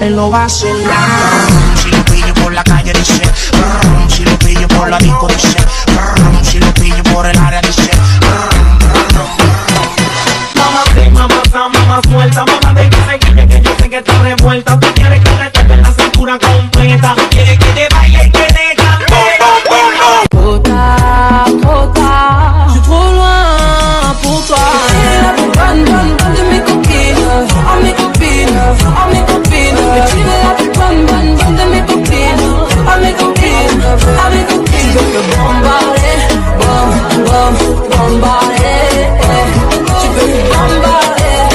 Él lo va a hacer. Si lo pillo por la calle dice, si lo pillo por la disco dice, si lo pillo por el área dice. Mamá sí, mamá suelta, mamá de que yo sé que está revuelta. Tú quieres que te toque la cintura completa, quieres que te vaya y que te cante. Trop tard, je suis trop loin pour toi. Bonne de mes copines, à mes copines, à mes copines. Mais tu es la plus bonne de mes copines, à mes copines, à mes copines. Je veux me bombarder, bombarder. Tu veux me bombarder,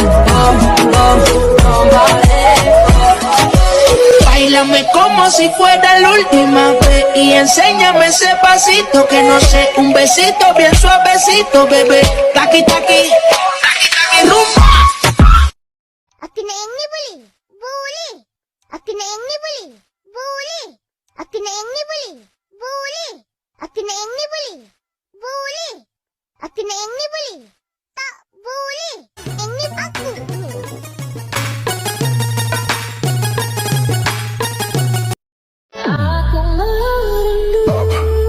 bombarder. Báilame como si fuera la última vez y enséñame ese pasito que no sé, un besito bien suavecito, bebé. Taqui, taqui, taqui, taqui, rumba. Aku nak yang ni boleh? Boleh. Aku nak yang ni boleh? Boleh. Aku nak yang ni boleh? Boleh. Aku nak yang ni boleh? Boleh. Aku nak yang ni boleh? Tak boleh. Yang ni aku. Aku merindu.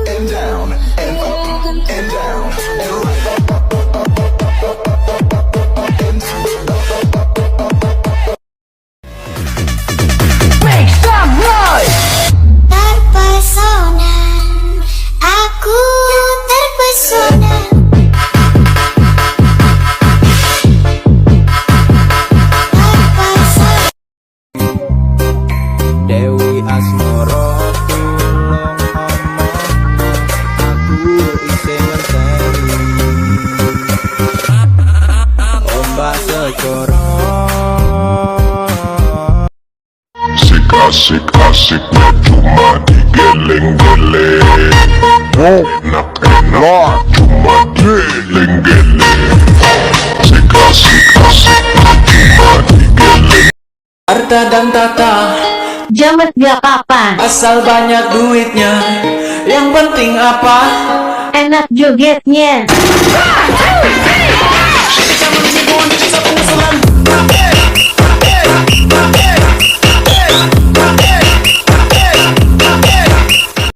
And down, and up, and down, and right. Make some noise. Terpesona. Aku terpesona. Terpesona. Dewi Asmoro tulung aku isih ngenteni ombak segoro Asik-asiknya cuma digeleng-geleng. Enak-enak cuma digeleng-geleng. Asik-asiknya cuma digeleng. harta dan tata Jamet gak apa-apa, asal banyak duitnya, yang penting apa? enak jogetnya. Jangan sibuk sa puso lang